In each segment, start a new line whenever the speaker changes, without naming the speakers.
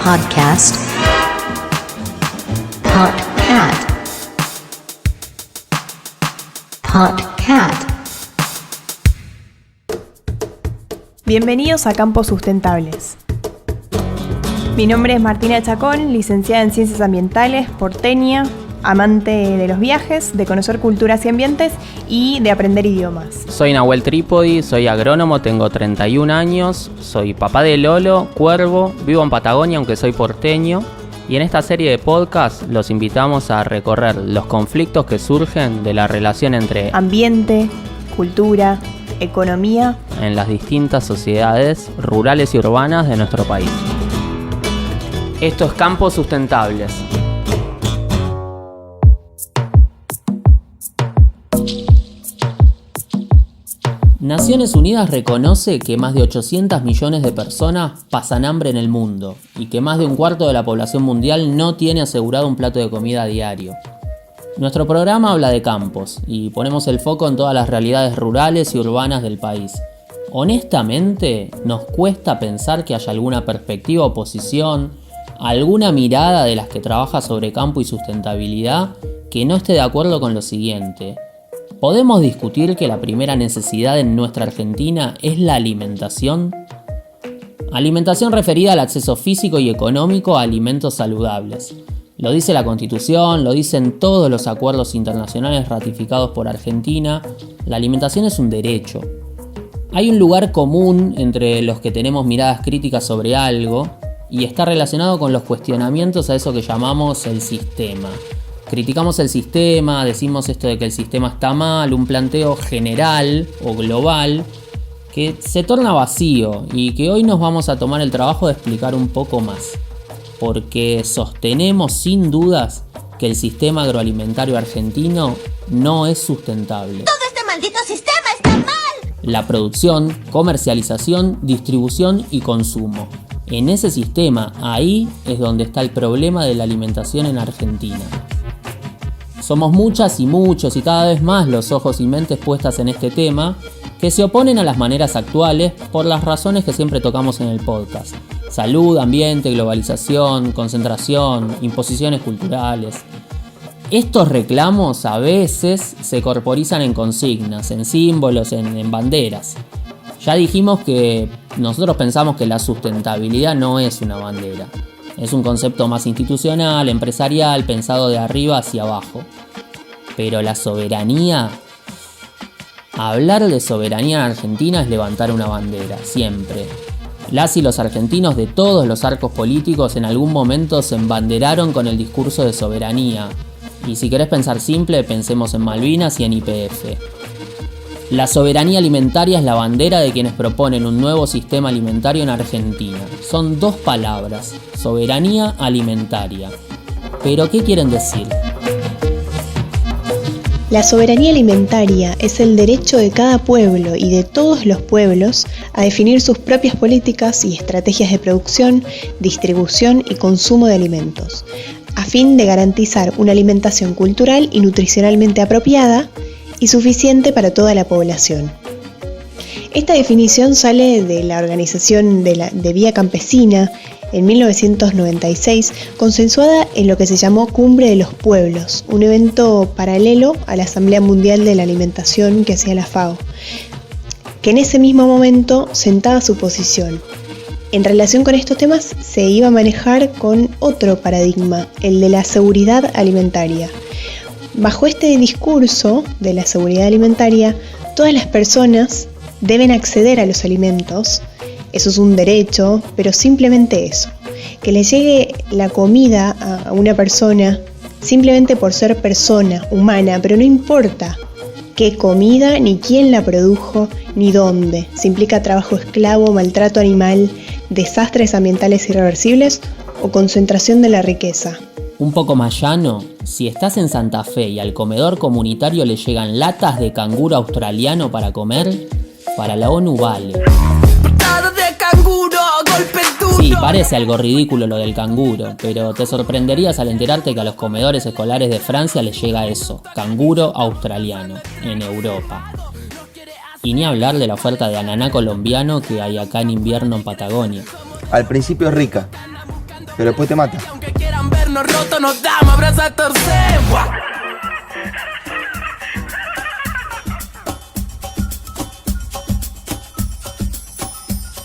Podcast. Podcast.
Bienvenidos a Campos Sustentables. Mi nombre es Martina Chacón, licenciada en Ciencias Ambientales, porteña, amante de los viajes, de conocer culturas y ambientes y de aprender idiomas.
Soy Nahuel Trípodi, soy agrónomo, tengo 31 años, soy papá de Lolo, cuervo, vivo en Patagonia aunque soy porteño. Y en esta serie de podcast los invitamos a recorrer los conflictos que surgen de la relación entre
ambiente, cultura, economía
en las distintas sociedades rurales y urbanas de nuestro país. Esto es Campos Sustentables. Naciones Unidas reconoce que más de 800 millones de personas pasan hambre en el mundo y que más de un cuarto de la población mundial no tiene asegurado un plato de comida a diario. Nuestro programa habla de campos y ponemos el foco en todas las realidades rurales y urbanas del país. Honestamente, nos cuesta pensar que haya alguna perspectiva o posición, alguna mirada de las que trabaja sobre campo y sustentabilidad que no esté de acuerdo con lo siguiente. ¿Podemos discutir que la primera necesidad en nuestra Argentina es la alimentación? Alimentación referida al acceso físico y económico a alimentos saludables. Lo dice la Constitución, lo dicen todos los acuerdos internacionales ratificados por Argentina. La alimentación es un derecho. Hay un lugar común entre los que tenemos miradas críticas sobre algo y está relacionado con los cuestionamientos a eso que llamamos el sistema. Criticamos el sistema, decimos esto de que el sistema está mal, un planteo general o global que se torna vacío y que hoy nos vamos a tomar el trabajo de explicar un poco más. Porque sostenemos sin dudas que el sistema agroalimentario argentino no es sustentable.
¡Todo este maldito sistema está mal!
La producción, comercialización, distribución y consumo. En ese sistema, ahí es donde está el problema de la alimentación en Argentina. Somos muchas y muchos y cada vez más los ojos y mentes puestas en este tema que se oponen a las maneras actuales por las razones que siempre tocamos en el podcast. Salud, ambiente, globalización, concentración, imposiciones culturales. Estos reclamos a veces se corporizan en consignas, en símbolos, en banderas. Ya dijimos que nosotros pensamos que la sustentabilidad no es una bandera. Es un concepto más institucional, empresarial, pensado de arriba hacia abajo. Pero la soberanía, hablar de soberanía en Argentina es levantar una bandera, siempre. Las y los argentinos de todos los arcos políticos en algún momento se embanderaron con el discurso de soberanía. Y si querés pensar simple, pensemos en Malvinas y en YPF. La soberanía alimentaria es la bandera de quienes proponen un nuevo sistema alimentario en Argentina. Son dos palabras, soberanía alimentaria. ¿Pero qué quieren decir?
La soberanía alimentaria es el derecho de cada pueblo y de todos los pueblos a definir sus propias políticas y estrategias de producción, distribución y consumo de alimentos, a fin de garantizar una alimentación cultural y nutricionalmente apropiada y suficiente para toda la población. Esta definición sale de la organización de Vía Campesina en 1996, consensuada en lo que se llamó Cumbre de los Pueblos, un evento paralelo a la Asamblea Mundial de la Alimentación que hacía la FAO, que en ese mismo momento sentaba su posición. En relación con estos temas se iba a manejar con otro paradigma, el de la seguridad alimentaria. Bajo este discurso de la seguridad alimentaria, todas las personas deben acceder a los alimentos. Eso es un derecho, pero simplemente eso. Que le llegue la comida a una persona simplemente por ser persona humana, pero no importa qué comida, ni quién la produjo, ni dónde. Si implica trabajo esclavo, maltrato animal, desastres ambientales irreversibles o concentración de la riqueza.
Un poco más llano, si estás en Santa Fe y al comedor comunitario le llegan latas de canguro australiano para comer, para la ONU vale. Sí, parece algo ridículo lo del canguro, pero te sorprenderías al enterarte que a los comedores escolares de Francia les llega eso, canguro australiano, en Europa. Y ni hablar de la oferta de ananá colombiano que hay acá en invierno en Patagonia.
Al principio es rica,
pero después te mata.
Aunque quieran vernos rotos, nos damos abrazos a torcer.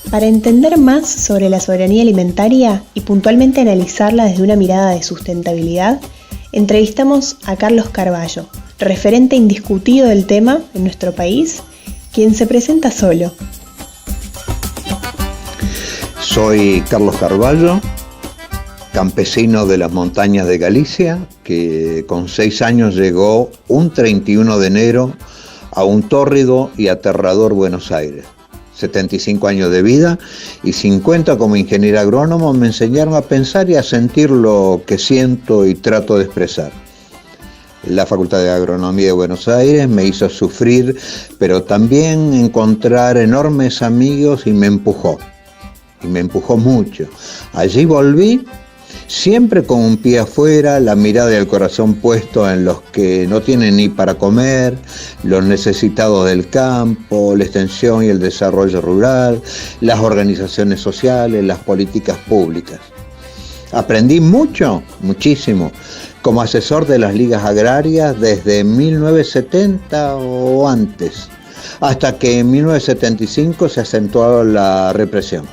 Para entender más sobre la soberanía alimentaria y puntualmente analizarla desde una mirada de sustentabilidad, entrevistamos a Carlos Carballo, referente indiscutido del tema en nuestro país, quien se presenta solo.
Soy Carlos Carballo, campesino de las montañas de Galicia, que con 6 años llegó un 31 de enero a un tórrido y aterrador Buenos Aires. 75 años de vida y 50 como ingeniero agrónomo me enseñaron a pensar y a sentir lo que siento y trato de expresar. La Facultad de Agronomía de Buenos Aires me hizo sufrir, pero también encontrar enormes amigos y me empujó mucho. Allí volví, siempre con un pie afuera, la mirada y el corazón puesto en los que no tienen ni para comer, los necesitados del campo, la extensión y el desarrollo rural, las organizaciones sociales, las políticas públicas. Aprendí muchísimo, como asesor de las ligas agrarias desde 1970 o antes, hasta que en 1975 se acentuó la represión.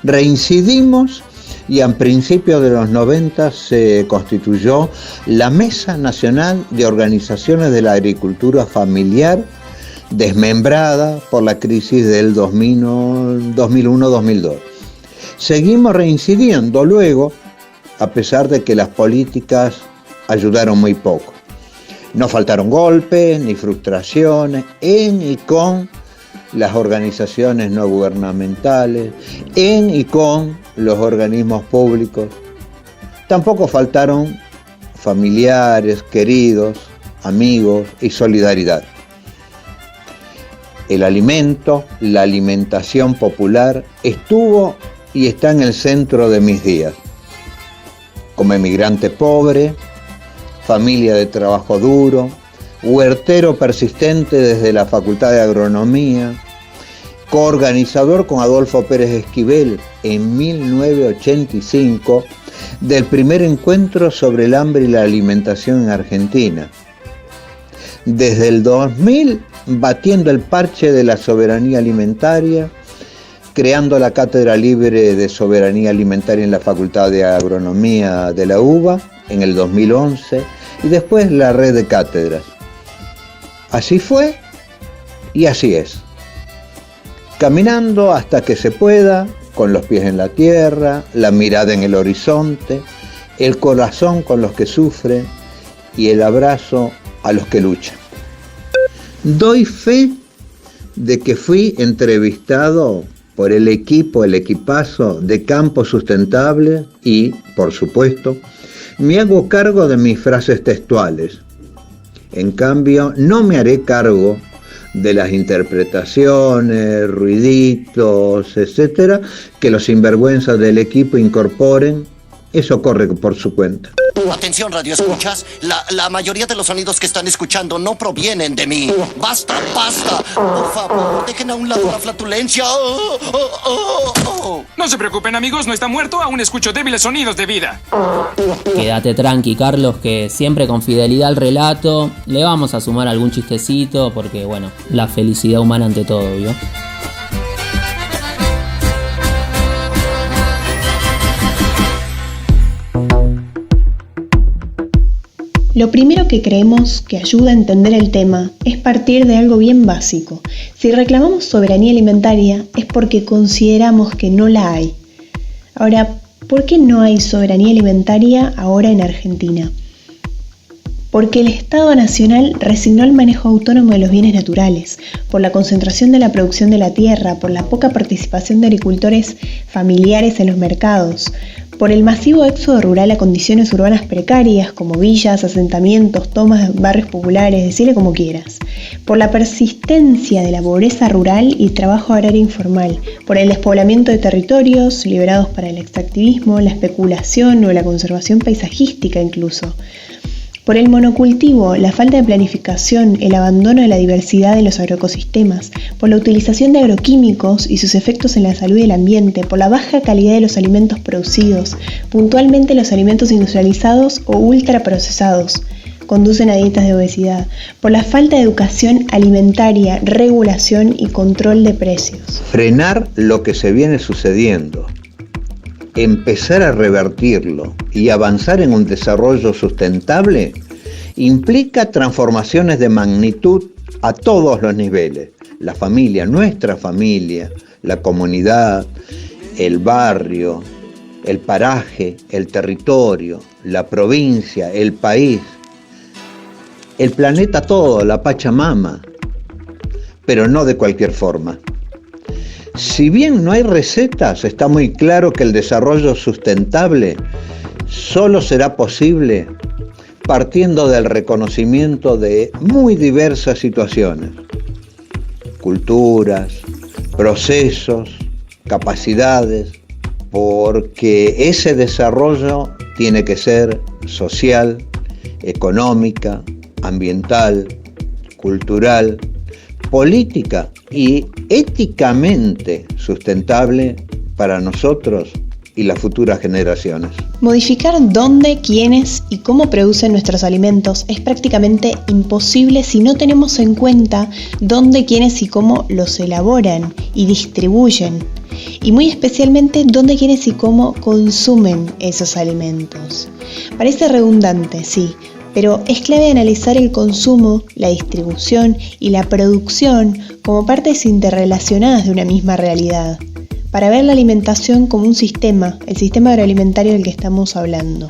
Reincidimos y a principios de los 90 se constituyó la Mesa Nacional de Organizaciones de la Agricultura Familiar, desmembrada por la crisis del 2001-2002. Seguimos reincidiendo luego, a pesar de que las políticas ayudaron muy poco. No faltaron golpes ni frustraciones en y con las organizaciones no gubernamentales, en y con los organismos públicos. Tampoco faltaron familiares, queridos, amigos y solidaridad. El alimento, la alimentación popular estuvo y está en el centro de mis días. Como emigrante pobre, familia de trabajo duro, huertero persistente desde la Facultad de Agronomía, coorganizador con Adolfo Pérez Esquivel en 1985 del primer encuentro sobre el hambre y la alimentación en Argentina. Desde el 2000 batiendo el parche de la soberanía alimentaria, creando la Cátedra Libre de Soberanía Alimentaria en la Facultad de Agronomía de la UBA en el 2011 y después la red de cátedras. Así fue y así es. Caminando hasta que se pueda, con los pies en la tierra, la mirada en el horizonte, el corazón con los que sufren y el abrazo a los que luchan. Doy fe de que fui entrevistado por el equipazo de Campo Sustentable y, por supuesto, me hago cargo de mis frases textuales. En cambio, no me haré cargo de las interpretaciones, ruiditos, etcétera, que los sinvergüenzas del equipo incorporen. Eso corre por su cuenta.
Atención, radio escuchas. La mayoría de los sonidos que están escuchando no provienen de mí. Basta. Por favor, dejen a un lado la flatulencia.
No se preocupen, amigos, no está muerto. Aún escucho débiles sonidos de vida.
Quédate tranqui, Carlos, que siempre con fidelidad al relato le vamos a sumar algún chistecito porque, bueno, la felicidad humana ante todo, ¿vio?
Lo primero que creemos que ayuda a entender el tema es partir de algo bien básico. Si reclamamos soberanía alimentaria es porque consideramos que no la hay. Ahora, ¿por qué no hay soberanía alimentaria ahora en Argentina? Porque el Estado Nacional resignó el manejo autónomo de los bienes naturales, por la concentración de la producción de la tierra, por la poca participación de agricultores familiares en los mercados, por el masivo éxodo rural a condiciones urbanas precarias como villas, asentamientos, tomas de barrios populares, decirle como quieras, por la persistencia de la pobreza rural y trabajo agrario informal, por el despoblamiento de territorios liberados para el extractivismo, la especulación o la conservación paisajística incluso, Por el monocultivo, la falta de planificación, el abandono de la diversidad de los agroecosistemas, por la utilización de agroquímicos y sus efectos en la salud y el ambiente, por la baja calidad de los alimentos producidos, puntualmente los alimentos industrializados o ultraprocesados, conducen a dietas de obesidad, por la falta de educación alimentaria, regulación y control de precios.
Frenar lo que se viene sucediendo, empezar a revertirlo y avanzar en un desarrollo sustentable implica transformaciones de magnitud a todos los niveles. La familia, nuestra familia, la comunidad, el barrio, el paraje, el territorio, la provincia, el país, el planeta todo, la Pachamama, pero no de cualquier forma. Si bien no hay recetas, está muy claro que el desarrollo sustentable solo será posible partiendo del reconocimiento de muy diversas situaciones, culturas, procesos, capacidades, porque ese desarrollo tiene que ser social, económica, ambiental, cultural, política y éticamente sustentable para nosotros y las futuras generaciones.
Modificar dónde, quiénes y cómo producen nuestros alimentos es prácticamente imposible si no tenemos en cuenta dónde, quiénes y cómo los elaboran y distribuyen. Y muy especialmente dónde, quiénes y cómo consumen esos alimentos. Parece redundante, sí, pero es clave analizar el consumo, la distribución y la producción como partes interrelacionadas de una misma realidad, para ver la alimentación como un sistema, el sistema agroalimentario del que estamos hablando.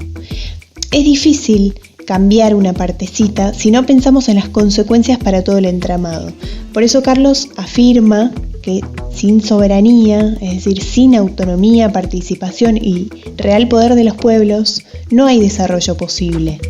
Es difícil cambiar una partecita si no pensamos en las consecuencias para todo el entramado. Por eso Carlos afirma que sin soberanía, es decir, sin autonomía, participación y real poder de los pueblos, no hay desarrollo posible.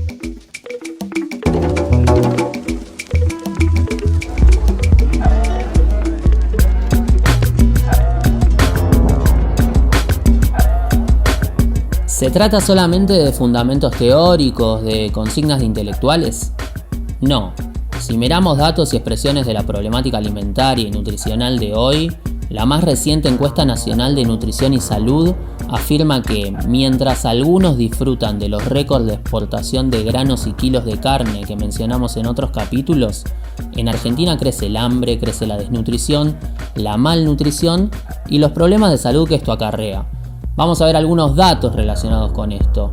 ¿Se trata solamente de fundamentos teóricos, de consignas de intelectuales? No. Si miramos datos y expresiones de la problemática alimentaria y nutricional de hoy, la más reciente encuesta nacional de nutrición y salud afirma que, mientras algunos disfrutan de los récords de exportación de granos y kilos de carne que mencionamos en otros capítulos, en Argentina crece el hambre, crece la desnutrición, la malnutrición y los problemas de salud que esto acarrea. Vamos a ver algunos datos relacionados con esto.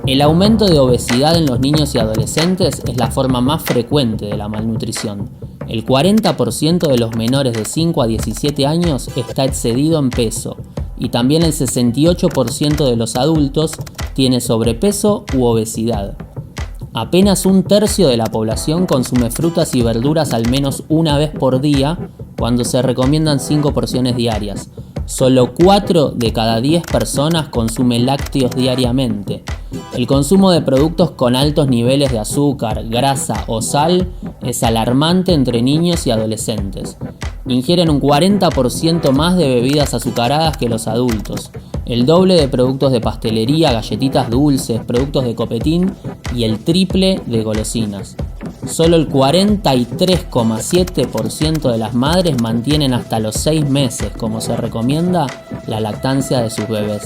El aumento de obesidad en los niños y adolescentes es la forma más frecuente de la malnutrición. El 40% de los menores de 5 a 17 años está excedido en peso y también el 68% de los adultos tiene sobrepeso u obesidad. Apenas 1/3 de la población consume frutas y verduras al menos una vez por día, cuando se recomiendan 5 porciones diarias. Solo 4 de cada 10 personas consumen lácteos diariamente. El consumo de productos con altos niveles de azúcar, grasa o sal es alarmante entre niños y adolescentes. Ingieren un 40% más de bebidas azucaradas que los adultos, el doble de productos de pastelería, galletitas dulces, productos de copetín y el triple de golosinas. Solo el 43,7% de las madres mantienen hasta los 6 meses, como se recomienda, la lactancia de sus bebés.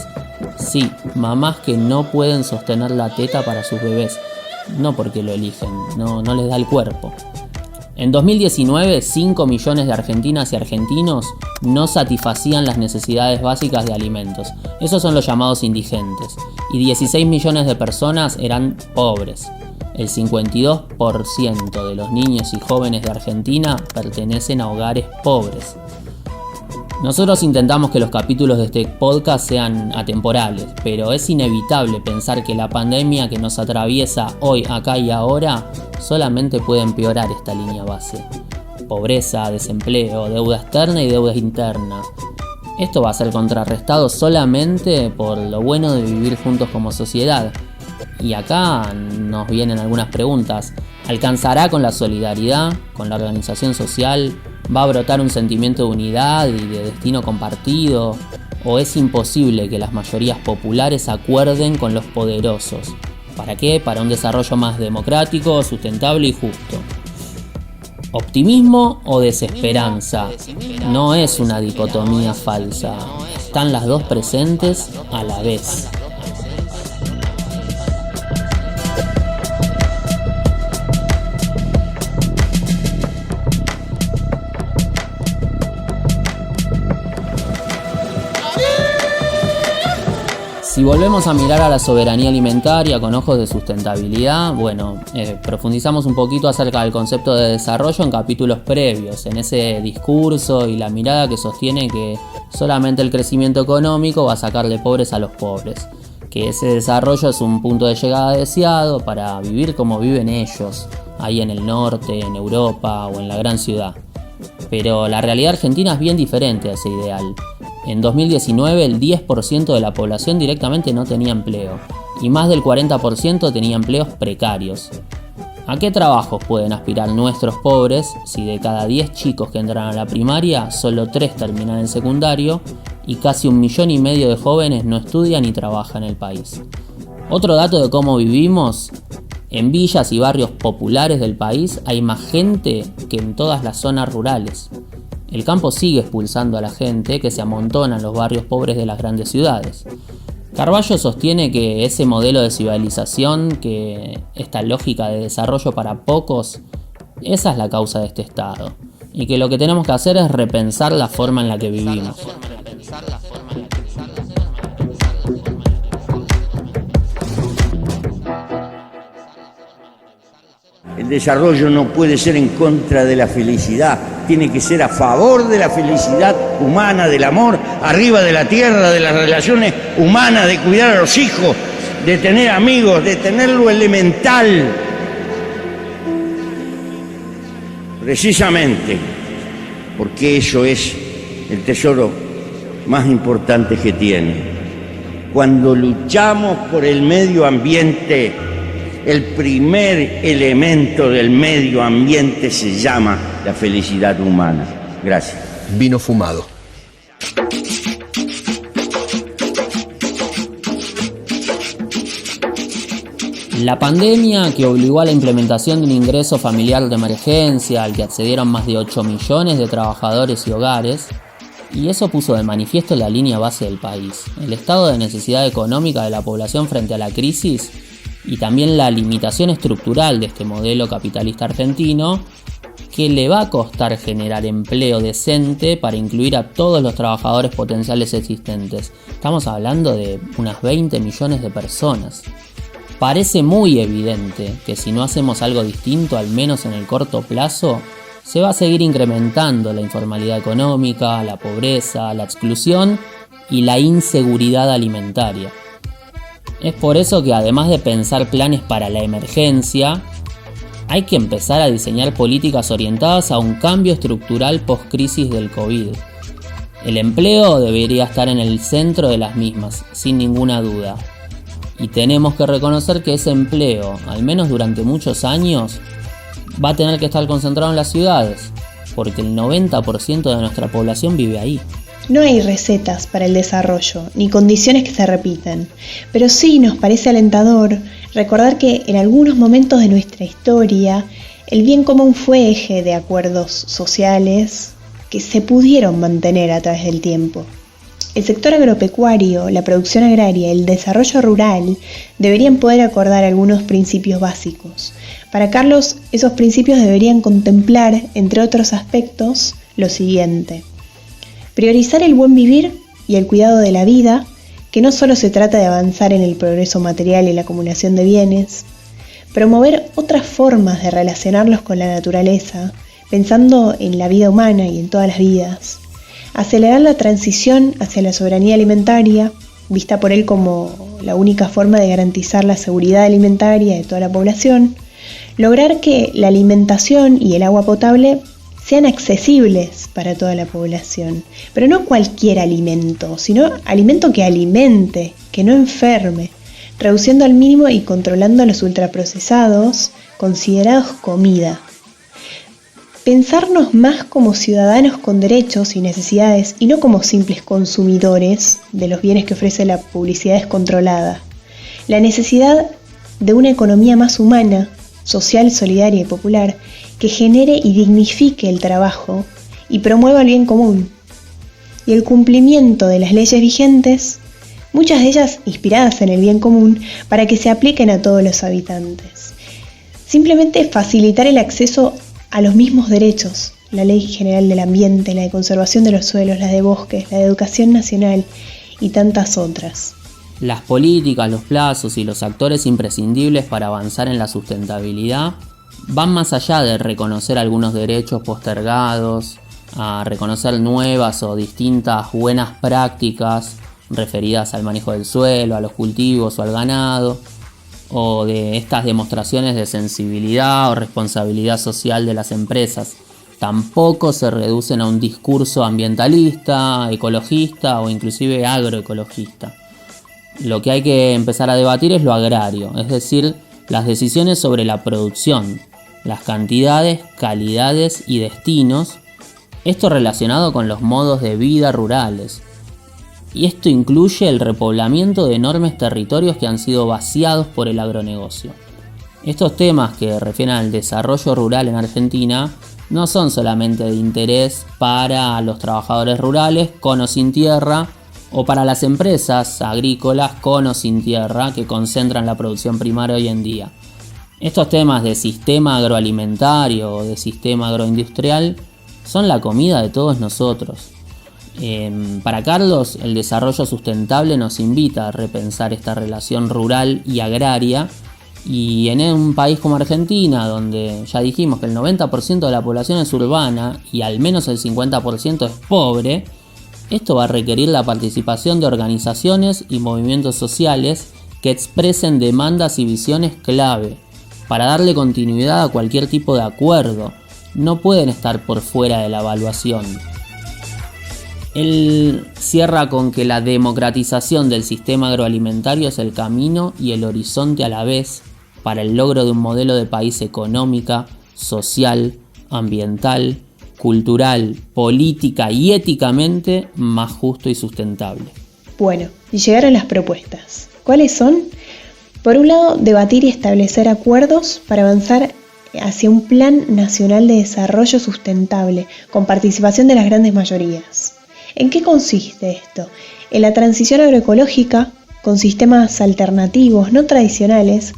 Sí, mamás que no pueden sostener la teta para sus bebés, no porque lo eligen, no les da el cuerpo. En 2019, 5 millones de argentinas y argentinos no satisfacían las necesidades básicas de alimentos. Esos son los llamados indigentes. Y 16 millones de personas eran pobres. El 52% de los niños y jóvenes de Argentina pertenecen a hogares pobres. Nosotros intentamos que los capítulos de este podcast sean atemporales, pero es inevitable pensar que la pandemia que nos atraviesa hoy, acá y ahora solamente puede empeorar esta línea base. Pobreza, desempleo, deuda externa y deuda interna. Esto va a ser contrarrestado solamente por lo bueno de vivir juntos como sociedad. Y acá nos vienen algunas preguntas. ¿Alcanzará con la solidaridad, con la organización social? ¿Va a brotar un sentimiento de unidad y de destino compartido? ¿O es imposible que las mayorías populares acuerden con los poderosos? ¿Para qué? Para un desarrollo más democrático, sustentable y justo. ¿Optimismo o desesperanza? No es una dicotomía falsa. Están las dos presentes a la vez. Si volvemos a mirar a la soberanía alimentaria con ojos de sustentabilidad, profundizamos un poquito acerca del concepto de desarrollo en capítulos previos, en ese discurso y la mirada que sostiene que solamente el crecimiento económico va a sacar de pobres a los pobres, que ese desarrollo es un punto de llegada deseado para vivir como viven ellos, ahí en el norte, en Europa o en la gran ciudad. Pero la realidad argentina es bien diferente a ese ideal. En 2019 el 10% de la población directamente no tenía empleo y más del 40% tenía empleos precarios. ¿A qué trabajos pueden aspirar nuestros pobres si de cada 10 chicos que entran a la primaria, solo 3 terminan el secundario y casi 1,5 millones de jóvenes no estudian ni trabajan en el país? Otro dato de cómo vivimos: en villas y barrios populares del país hay más gente que en todas las zonas rurales. El campo sigue expulsando a la gente que se amontona en los barrios pobres de las grandes ciudades. Carballo sostiene que ese modelo de civilización, que esta lógica de desarrollo para pocos, esa es la causa de este estado. Y que lo que tenemos que hacer es repensar la forma en la que vivimos.
El desarrollo no puede ser en contra de la felicidad, tiene que ser a favor de la felicidad humana, del amor, arriba de la tierra, de las relaciones humanas, de cuidar a los hijos, de tener amigos, de tener lo elemental. Precisamente porque eso es el tesoro más importante que tiene. Cuando luchamos por el medio ambiente, el primer elemento del medio ambiente se llama la felicidad humana. Gracias.
Vino fumado.
La pandemia, que obligó a la implementación de un ingreso familiar de emergencia al que accedieron más de 8 millones de trabajadores y hogares, y eso puso de manifiesto la línea base del país, el estado de necesidad económica de la población frente a la crisis y también la limitación estructural de este modelo capitalista argentino, que le va a costar generar empleo decente para incluir a todos los trabajadores potenciales existentes. Estamos hablando de unas 20 millones de personas. Parece muy evidente que si no hacemos algo distinto, al menos en el corto plazo, se va a seguir incrementando la informalidad económica, la pobreza, la exclusión y la inseguridad alimentaria. Es por eso que, además de pensar planes para la emergencia, hay que empezar a diseñar políticas orientadas a un cambio estructural post-crisis del COVID. El empleo debería estar en el centro de las mismas, sin ninguna duda. Y tenemos que reconocer que ese empleo, al menos durante muchos años, va a tener que estar concentrado en las ciudades, porque el 90% de nuestra población vive ahí.
No hay recetas para el desarrollo, ni condiciones que se repiten, pero sí nos parece alentador recordar que en algunos momentos de nuestra historia el bien común fue eje de acuerdos sociales que se pudieron mantener a través del tiempo. El sector agropecuario, la producción agraria y el desarrollo rural deberían poder acordar algunos principios básicos. Para Carlos, esos principios deberían contemplar, entre otros aspectos, lo siguiente: priorizar el buen vivir y el cuidado de la vida, que no solo se trata de avanzar en el progreso material y la acumulación de bienes; promover otras formas de relacionarlos con la naturaleza, pensando en la vida humana y en todas las vidas; acelerar la transición hacia la soberanía alimentaria, vista por él como la única forma de garantizar la seguridad alimentaria de toda la población; lograr que la alimentación y el agua potable sean accesibles para toda la población, pero no cualquier alimento, sino alimento que alimente, que no enferme, reduciendo al mínimo y controlando los ultraprocesados considerados comida. pensarnos más como ciudadanos con derechos y necesidades y no como simples consumidores de los bienes que ofrece la publicidad descontrolada. La necesidad de una economía más humana, social, solidaria y popular que genere y dignifique el trabajo y promueva el bien común. Y el cumplimiento de las leyes vigentes, muchas de ellas inspiradas en el bien común, para que se apliquen a todos los habitantes. Simplemente facilitar el acceso a los mismos derechos, la Ley General del Ambiente, la de conservación de los suelos, la de bosques, la de educación nacional y tantas otras.
Las políticas, los plazos y los actores imprescindibles para avanzar en la sustentabilidad van más allá de reconocer algunos derechos postergados, a reconocer nuevas o distintas buenas prácticas referidas al manejo del suelo, a los cultivos o al ganado, o de estas demostraciones de sensibilidad o responsabilidad social de las empresas. Tampoco se reducen a un discurso ambientalista, ecologista o inclusive agroecologista. Lo que hay que empezar a debatir es lo agrario, es decir, las decisiones sobre la producción, las cantidades, calidades y destinos, esto relacionado con los modos de vida rurales. Y esto incluye el repoblamiento de enormes territorios que han sido vaciados por el agronegocio. Estos temas que refieren al desarrollo rural en Argentina no son solamente de interés para los trabajadores rurales con o sin tierra, o para las empresas agrícolas con o sin tierra que concentran la producción primaria hoy en día. Estos temas de sistema agroalimentario o de sistema agroindustrial son la comida de todos nosotros. Para Carlos, el desarrollo sustentable nos invita a repensar esta relación rural y agraria, y en un país como Argentina, donde ya dijimos que el 90% de la población es urbana y al menos el 50% es pobre, esto va a requerir la participación de organizaciones y movimientos sociales que expresen demandas y visiones clave para darle continuidad a cualquier tipo de acuerdo. No pueden estar por fuera de la evaluación. Él cierra con que la democratización del sistema agroalimentario es el camino y el horizonte a la vez para el logro de un modelo de país económica, social, ambiental, cultural, política y éticamente más justo y sustentable.
Bueno, y llegaron las propuestas. ¿Cuáles son? Por un lado, debatir y establecer acuerdos para avanzar hacia un plan nacional de desarrollo sustentable con participación de las grandes mayorías. ¿En qué consiste esto? En la transición agroecológica, con sistemas alternativos no tradicionales,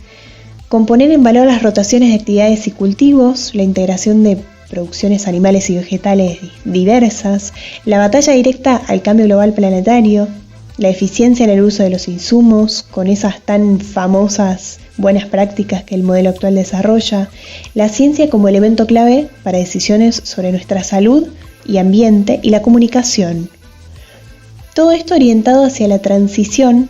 con poner en valor las rotaciones de actividades y cultivos, la integración de producciones animales y vegetales diversas, la batalla directa al cambio global planetario, la eficiencia en el uso de los insumos, con esas tan famosas buenas prácticas que el modelo actual desarrolla, la ciencia como elemento clave para decisiones sobre nuestra salud y ambiente, y la comunicación. Todo esto orientado hacia la transición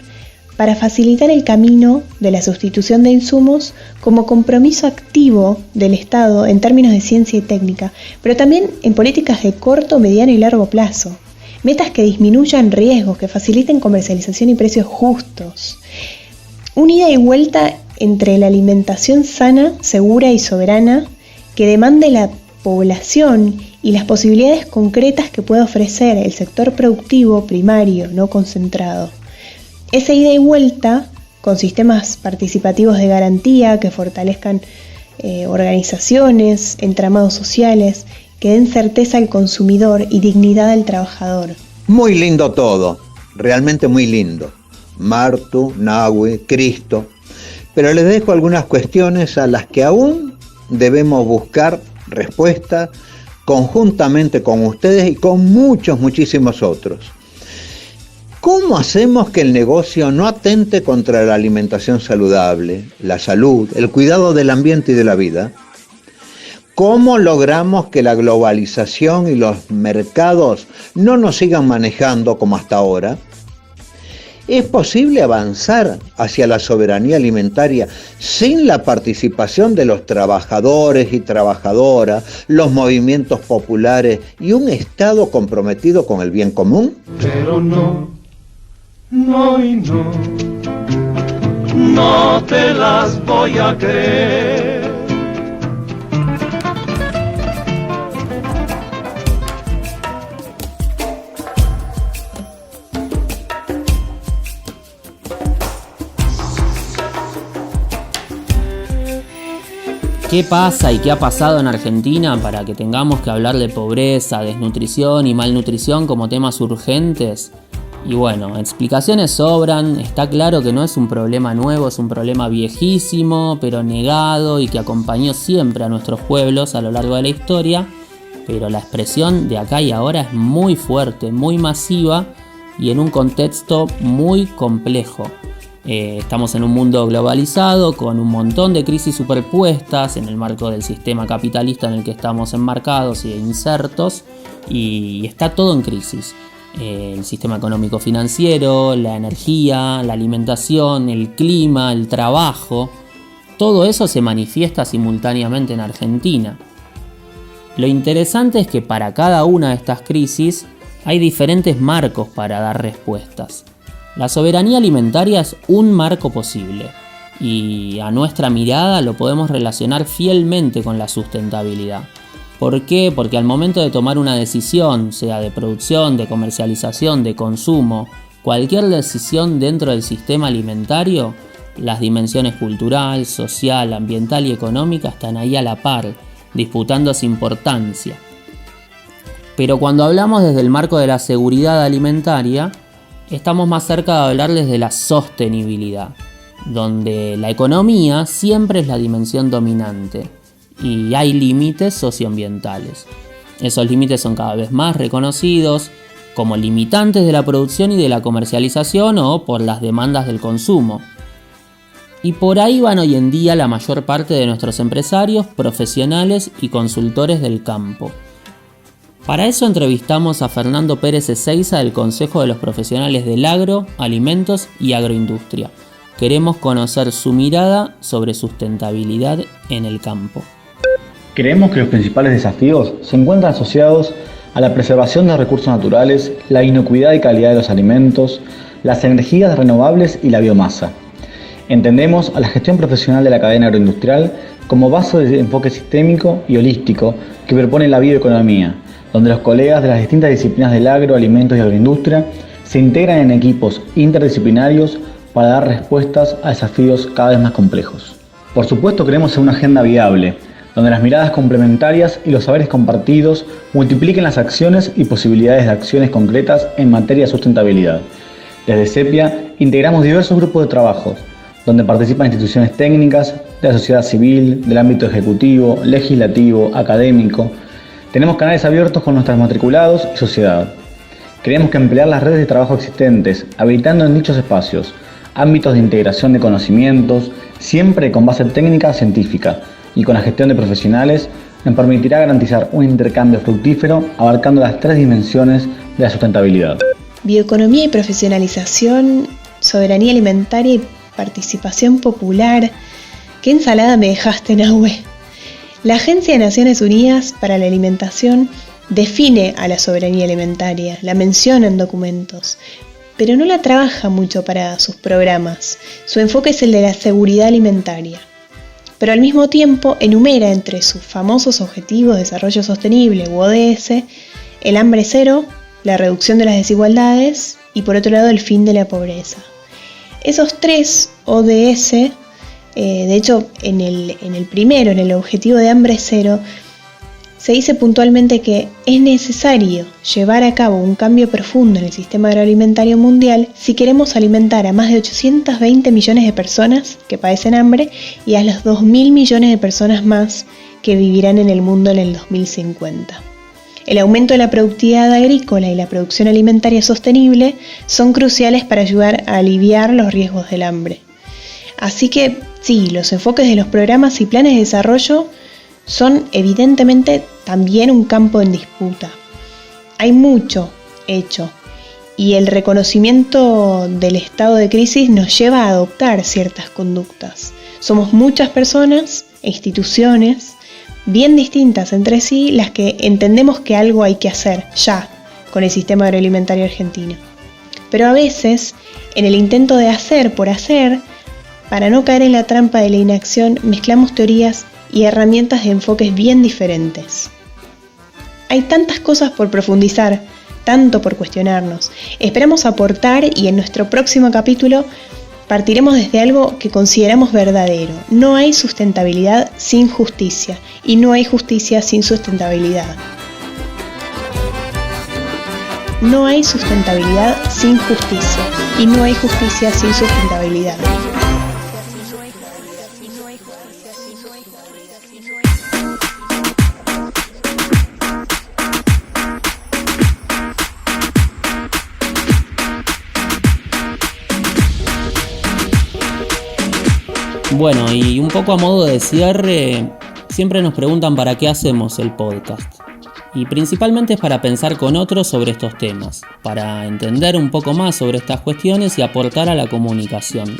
para facilitar el camino de la sustitución de insumos como compromiso activo del Estado en términos de ciencia y técnica, pero también en políticas de corto, mediano y largo plazo. Metas que disminuyan riesgos, que faciliten comercialización y precios justos. Un ida y vuelta entre la alimentación sana, segura y soberana que demande la población y las posibilidades concretas que puede ofrecer el sector productivo primario no concentrado. Esa ida y vuelta con sistemas participativos de garantía que fortalezcan organizaciones, entramados sociales, que den certeza al consumidor y dignidad al trabajador.
Muy lindo todo, realmente muy lindo. Martu, Nahue, Cristo. Pero les dejo algunas cuestiones a las que aún debemos buscar respuesta conjuntamente con ustedes y con muchísimos otros. ¿Cómo hacemos que el negocio no atente contra la alimentación saludable, la salud, el cuidado del ambiente y de la vida? ¿Cómo logramos que la globalización y los mercados no nos sigan manejando como hasta ahora? ¿Es posible avanzar hacia la soberanía alimentaria sin la participación de los trabajadores y trabajadoras, los movimientos populares y un Estado comprometido con el bien común?
Pero no y no te las voy a creer.
¿Qué pasa y qué ha pasado en Argentina para que tengamos que hablar de pobreza, desnutrición y malnutrición como temas urgentes? Y bueno, explicaciones sobran, está claro que no es un problema nuevo, es un problema viejísimo, pero negado y que acompañó siempre a nuestros pueblos a lo largo de la historia, pero la expresión de acá y ahora es muy fuerte, muy masiva y en un contexto muy complejo. Estamos en un mundo globalizado con un montón de crisis superpuestas en el marco del sistema capitalista en el que estamos enmarcados e insertos, y está todo en crisis. El sistema económico financiero, la energía, la alimentación, el clima, el trabajo, todo eso se manifiesta simultáneamente en Argentina. Lo interesante es que para cada una de estas crisis hay diferentes marcos para dar respuestas. La soberanía alimentaria es un marco posible y a nuestra mirada lo podemos relacionar fielmente con la sustentabilidad. ¿Por qué? Porque al momento de tomar una decisión, sea de producción, de comercialización, de consumo, cualquier decisión dentro del sistema alimentario, las dimensiones cultural, social, ambiental y económica están ahí a la par, disputándose importancia. Pero cuando hablamos desde el marco de la seguridad alimentaria, estamos más cerca de hablarles de la sostenibilidad, donde la economía siempre es la dimensión dominante y hay límites socioambientales. Esos límites son cada vez más reconocidos como limitantes de la producción y de la comercialización o por las demandas del consumo. Y por ahí van hoy en día la mayor parte de nuestros empresarios, profesionales y consultores del campo. Para eso entrevistamos a Fernando Pérez Ezeiza del Consejo de los Profesionales del Agro, Alimentos y Agroindustria. Queremos conocer su mirada sobre sustentabilidad en el campo.
Creemos que los principales desafíos se encuentran asociados a la preservación de los recursos naturales, la inocuidad y calidad de los alimentos, las energías renovables y la biomasa. Entendemos a la gestión profesional de la cadena agroindustrial como base de enfoque sistémico y holístico que propone la bioeconomía, donde los colegas de las distintas disciplinas del agro, alimentos y agroindustria se integran en equipos interdisciplinarios para dar respuestas a desafíos cada vez más complejos. Por supuesto, creemos en una agenda viable, donde las miradas complementarias y los saberes compartidos multipliquen las acciones y posibilidades de acciones concretas en materia de sustentabilidad. Desde CEPIA integramos diversos grupos de trabajo, donde participan instituciones técnicas, de la sociedad civil, del ámbito ejecutivo, legislativo, académico. Tenemos canales abiertos con nuestros matriculados y sociedad. Creemos que emplear las redes de trabajo existentes, habilitando en dichos espacios ámbitos de integración de conocimientos, siempre con base técnica científica y con la gestión de profesionales, nos permitirá garantizar un intercambio fructífero abarcando las tres dimensiones de la sustentabilidad.
Bioeconomía y profesionalización, soberanía alimentaria y participación popular. ¿Qué ensalada me dejaste, Nahue? La Agencia de Naciones Unidas para la Alimentación define a la soberanía alimentaria, la menciona en documentos, pero no la trabaja mucho para sus programas. Su enfoque es el de la seguridad alimentaria, pero al mismo tiempo enumera entre sus famosos Objetivos de Desarrollo Sostenible, u ODS, el hambre cero, la reducción de las desigualdades y por otro lado el fin de la pobreza. Esos tres ODS, de hecho en el primero, en el objetivo de hambre cero, se dice puntualmente que es necesario llevar a cabo un cambio profundo en el sistema agroalimentario mundial si queremos alimentar a más de 820 millones de personas que padecen hambre y a los 2.000 millones de personas más que vivirán en el mundo en el 2050. El aumento de la productividad agrícola y la producción alimentaria sostenible son cruciales para ayudar a aliviar los riesgos del hambre. Así que sí, los enfoques de los programas y planes de desarrollo son evidentemente también un campo en disputa. Hay mucho hecho y el reconocimiento del estado de crisis nos lleva a adoptar ciertas conductas. Somos muchas personas e instituciones bien distintas entre sí las que entendemos que algo hay que hacer ya con el sistema agroalimentario argentino. Pero a veces, en el intento de hacer por hacer, para no caer en la trampa de la inacción, mezclamos teorías y herramientas de enfoques bien diferentes. Hay tantas cosas por profundizar, tanto por cuestionarnos. Esperamos aportar y en nuestro próximo capítulo Partiremos desde algo que consideramos verdadero. No hay sustentabilidad sin justicia y no hay justicia sin sustentabilidad. No hay sustentabilidad sin justicia y no hay justicia sin sustentabilidad.
Bueno, y un poco a modo de cierre, siempre nos preguntan para qué hacemos el podcast. Y principalmente es para pensar con otros sobre estos temas, para entender un poco más sobre estas cuestiones y aportar a la comunicación.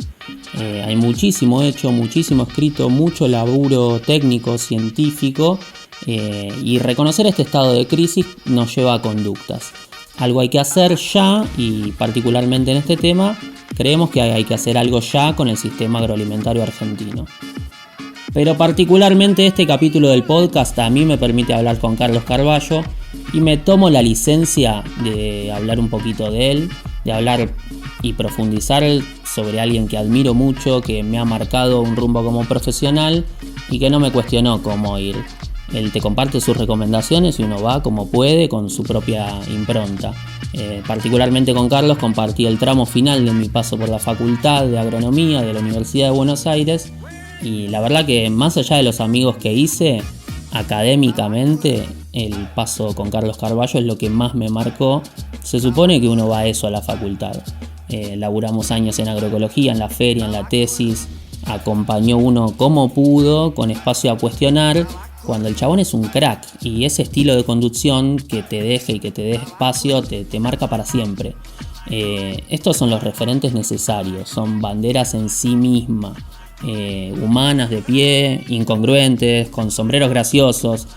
Hay muchísimo hecho, muchísimo escrito, mucho laburo técnico, científico, y reconocer este estado de crisis nos lleva a conductas. Algo hay que hacer ya, y particularmente en este tema, creemos que hay que hacer algo ya con el sistema agroalimentario argentino. Pero particularmente este capítulo del podcast a mí me permite hablar con Carlos Carballo y me tomo la licencia de hablar un poquito de él, de hablar y profundizar sobre alguien que admiro mucho, que me ha marcado un rumbo como profesional y que no me cuestionó cómo ir. Él te comparte sus recomendaciones y uno va como puede con su propia impronta. Particularmente con Carlos compartí el tramo final de mi paso por la Facultad de Agronomía de la Universidad de Buenos Aires y la verdad que más allá de los amigos que hice, académicamente el paso con Carlos Carballo es lo que más me marcó. Se supone que uno va a eso a la facultad. Laburamos años en agroecología, en la feria, en la tesis, acompañó uno como pudo, con espacio a cuestionar, cuando el chabón es un crack y ese estilo de conducción que te deje y que te dé espacio te marca para siempre. Estos son los referentes necesarios, son banderas en sí mismas, humanas, de pie, incongruentes, con sombreros graciosos.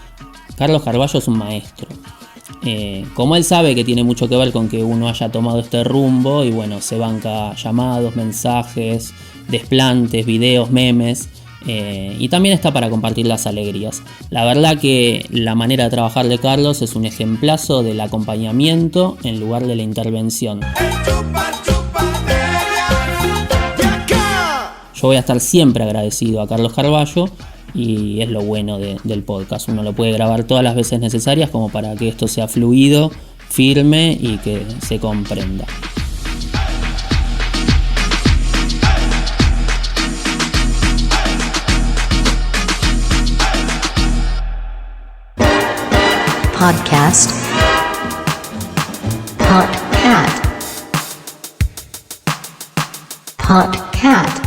Carlos Carballo es un maestro. Como él sabe que tiene mucho que ver con que uno haya tomado este rumbo y bueno, se banca llamados, mensajes, desplantes, videos, memes. Y también está para compartir las alegrías. La verdad que la manera de trabajar de Carlos es un ejemplazo del acompañamiento en lugar de la intervención. Yo voy a estar siempre agradecido a Carlos Carballo y es lo bueno del podcast. Uno lo puede grabar todas las veces necesarias como para que esto sea fluido, firme y que se comprenda.
Podcast. Podcat.